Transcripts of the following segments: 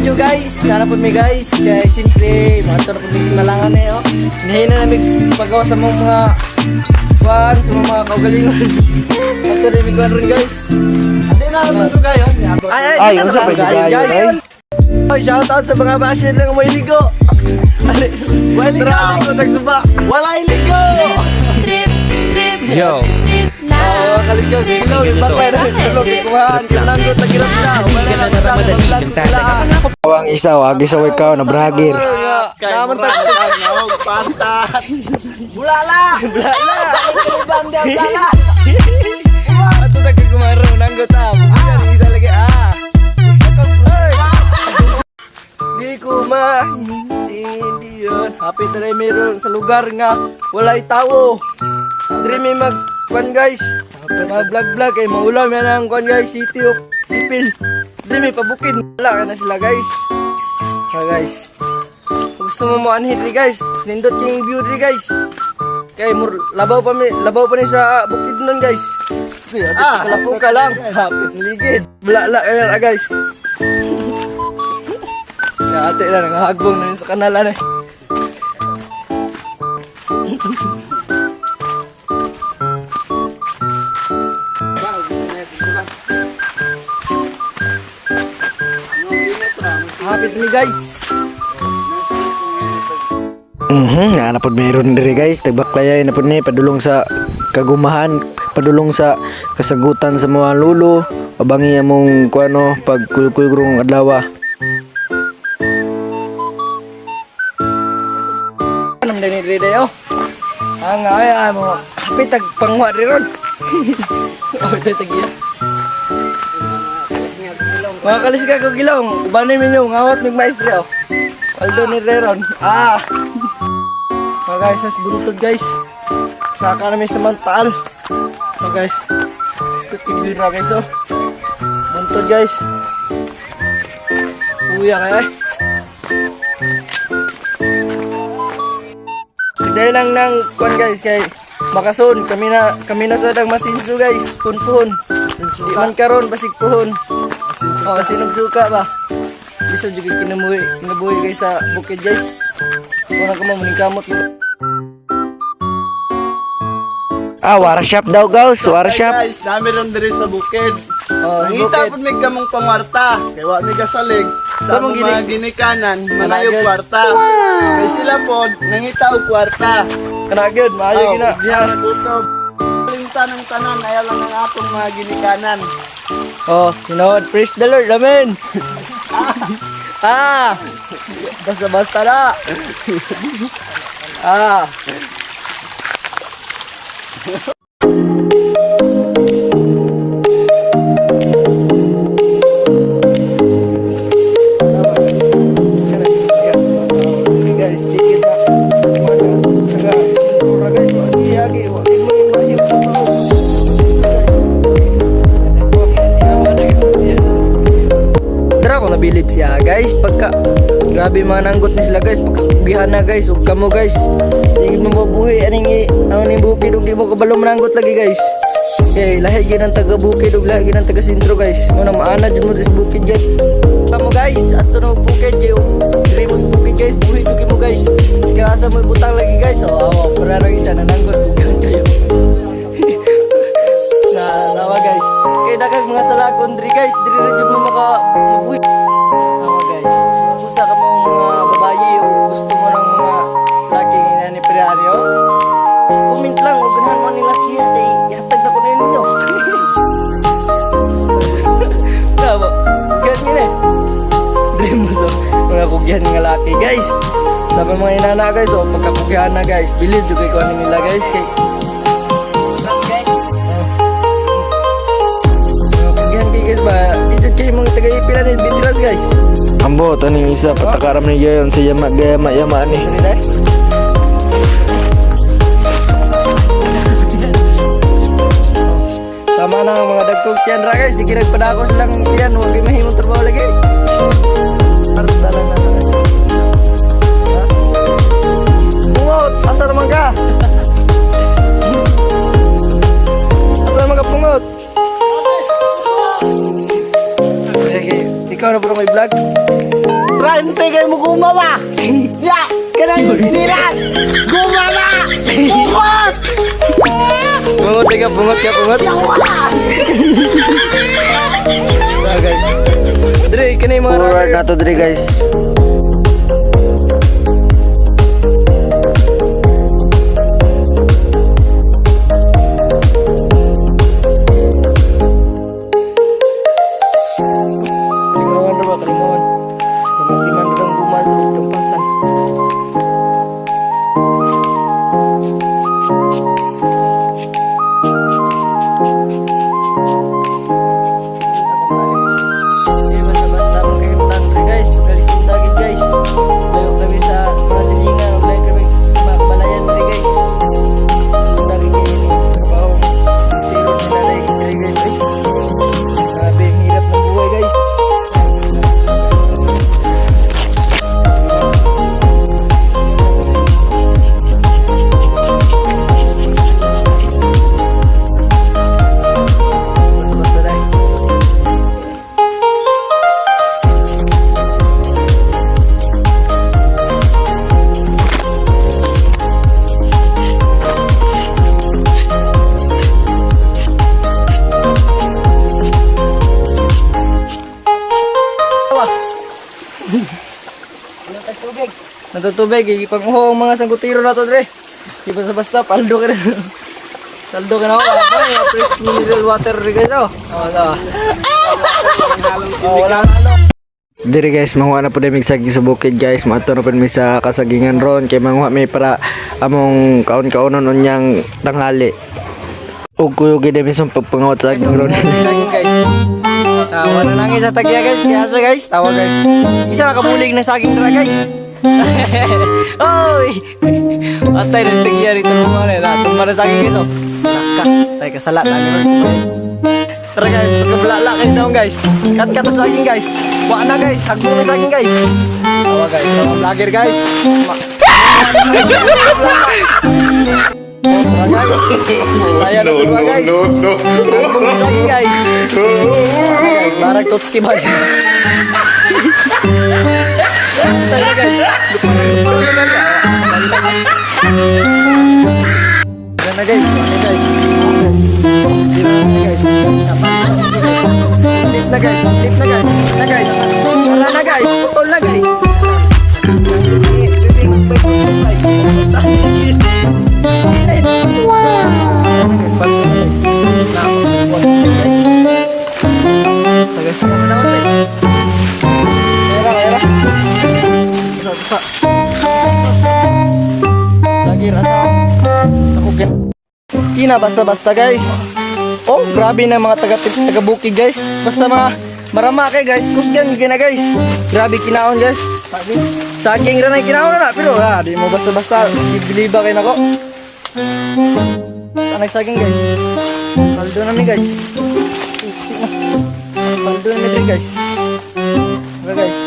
video guys. Nanapod mi guys. Kaya siyempre, mga ito na po dito nalangan eh. Oh. Hinahin na namin pagawa sa mga kwan, sa mga kaugalingon. Ito rin mi kwan rin guys. Hindi na naman ito kayo. Ay, yun sa pagkain guys. Ay, shoutout sa mga basher ng may ligo. Wala ligo, tagsaba. Wala iligo! Yo! Kalis ka, gilaw, bakay na tulog, kumahan, kalanggot, tagirap na. Ang isa, wagi sa ikaw na bragir. Naman tag Pantat! Bulala! Bulala! Kulubang di ang tala! Ato nagkakumaro, nanggot Bukan, isa lagi Di ko maintindihan. Hapit na rin meron sa lugar nga walay tao. Diri may mag-kwan guys. Mag-vlog-vlog ay maulam yan ang kwan guys. City of Ipil. Diri may pabukid. Wala ka na sila guys. Ha guys. Kung gusto mo mo-anhit rin guys. Nindot yung view rin guys. Kaya labaw pa ni sa bukid nun guys. Kaya kalapo ka lang. Hapit niligid. Wala ka guys. Kaya ate na nangahagbong na yun sa kanalan eh. Hapit mi guys. Napod meron diri guys. Tagbaklaya napod ni padulong sa kagumahan, padulong sa kasagutan sa mga lulo. Abangi among kuano pag kuyog-kuyog adlaw. Anong dinidri dayo? Ang ay mo. Hapit tag pangwa ri ron. Oh, tagiya. Mga kalis ka kong gilong, ubanin minyo, ngawat mig maestro. Aldo ni Reron. Mga guys, as buntod guys. Saka namin sa mantaal. Mga guys, tutiglir na guys oh. Buntod guys. Uya kaya eh. Kaya lang ng kwan guys, kay makason, kami na sadang masinso guys, punpuhon. Di man karon basig puhon. Oh, sinugsuka ba? Bisa juga kinabuhi guys sa bukid guys. Kung ka mo muning kamot mo. Workshop daw guys, workshop. Guys, dami lang diri sa bukid. Oh, Nangita po may kamong pangwarta. Kaya wa may kasalig. Sa Samong mga ginikanan, manayog kwarta. Kaya sila po, nangita og kwarta. Kana gyud, maayo gina. Diyan natutob. Lintan ng tanan, ayaw lang ang atong mga ginikanan. Oh, sinod, praise the Lord, amen. Basta na. Guys, dikit na. Taga sinura guys, wagi mo yung mahim sa mga. Tara ko nabilib siya guys, pagka grabe mga nanggot ni sila guys, pagka kugihan na guys, ug kamo guys. Di mo mabuhi aning bukid ug di mo kabalo mananggot lagi guys. Okay, lahi gyud ang taga bukid ug lahi gyud ang taga sentro guys. Mo na maana jud mo dis bukid guys. Kamo guys, ato no bukid gyud. Dili mo sa bukid guys, buhi jud mo guys. Kaya asa mo butang lagi guys. Oh, para ra isa nananggot kugihan kayo. Nawa guys. Kay daghang mga salagon diri guys, diri ra jud mo mabuhi. Nawa guys. Usa ka mo mga babayi o gusto mo ng mga laki na ni Priario. Comment lang o ganahan mo ni laki ay ihatag na ko na ninyo. Tama. Ganyan eh. Diri mo sa mga kugihan nga laki guys. Sabi mga inana guys, o pagkakugihan na guys, believe jud kay ko ano nila guys kay guys ba, dito kayo mga taga-ipilan ni Bitiras guys. Ambo, ito yung isa, patakaram ni Gayon sa yama ni. Sama na ang mga dagkog tiyan ra guys, sige nagpadako silang tiyan, huwag kayo mahimong trabaho lagi. Pardalan na guys. Pungot, asa naman ka? Asa naman ka pungot? Ikaw na bro may vlog? Ignorante kayo mo gumawa! Ya! Kanay mo dinilas! Gumawa! Bungot! Bungot ka, bungot ka, bungot. Ah, guys. Dre, kanay mga Forward na to diri guys. Kalingawan na ba, kalingawan. Pamatiman na lang gumal to, tampasan. Hindi basta-basta magkakimtan, pre, guys. Pagalis ng dagit, guys. Layo kami sa mga silingan, layo kami sa mga kabalayan, pre, guys. Sa dagit kayo ni trabaho. Tiro na nanay, pre, guys. Ay, grabe, ang hirap ng buhay, guys. Basta-basta lang. Natutubig, ipag-uho ang mga sanggutiro na to, Dre. Di basta-basta, paldo ka na. Paldo ka na ako. Fresh mineral water, Dre, guys, oh. Wala halo. Diri guys, manguha na po dami saging sa bukid guys. Maato na po mi sa kasagingan ron kay manguha mi para among kaon-kaonon unyang tanghali. Ug kuyog dami sa pagpangawat sa saging ron. Saging, guys. Tawa na lang sa tagya, guys. Kaya sa, guys. Tawa, guys. Isa nakabulig na saging na, guys. Oy! Atay na tagya rito naman eh. Tumba na saging ito. Naka. Tay kasala. Tara, guys. Pagkabalala kayo naman, guys. Kat-kat na saging, guys. Wala na, guys. Hagbo na saging, guys. Tawa, guys. Tawa, vlogger, guys. Tara, guys. Kaya na sila, guys. Hagbo na saging, guys. Barag Totski ba? Saya guys. Yan na guys. Lip na guys. Lip na guys. Na guys. Wala na guys. Putol na guys. Lagi rasa ako Kina basta-basta guys. Oh, grabe na mga taga-bukid guys. Basta mga marama kay guys. Kusgan gina guys. Grabe kinaon guys. Saging ra na kinaon na pero di mo basta-basta ibiliba kay nako. Tanag saging guys. Paldo na ni guys. Paldo na ni guys. Tara guys.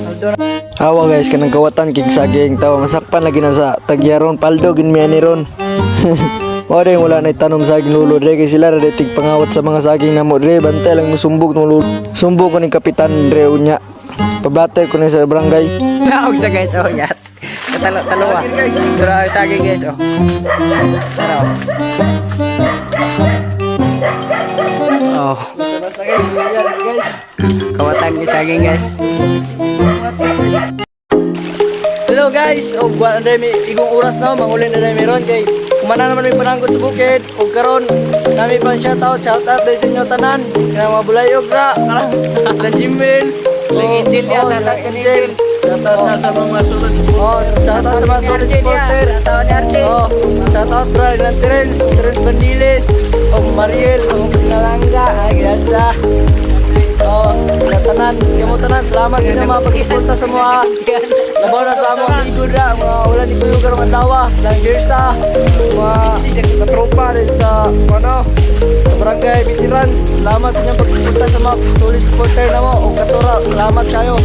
Paldo na. Awa guys, kanang kawatan kig saging tawa masakpan lagi na sa tagyaron paldo ginmian ni ron. Wala wala na tanom saging lulo dre kay sila ra tig pangawat sa mga saging namo dre bantay lang musumbog no lulo. Sumbog ko ni kapitan dre unya. Pablater ko ni sa barangay. Naog sa guys, oh yat. Katalo-talo ah. Dura saging guys, oh. Tara. Oh, Basta guys. Yan guys. kawatan ni saging guys. Hello guys, og wala na mi igong oras na mangulin na mi ron kay kumana naman mi panangkot sa bukid og karon nami pa shout out dahil sa inyo tanan kana mga bulayog ra na Jimel Lagi-chill ya, shout out kanil. shout out sa mga sulod shout out sa mga solid supporter shout out ra ng Terence Bandiles og Mariel og Nalanga grasa sa tanan, kamo tanan, salamat sa mga pagsuporta sa mga labaw na sa among ligod ra, mga wala di kuyo karong adlaw, lang Gersa, mga katropa rin sa sa barangay veterans. Salamat sa inyong pagsuporta sa mga solid supporter na mo o katora, salamat kayo.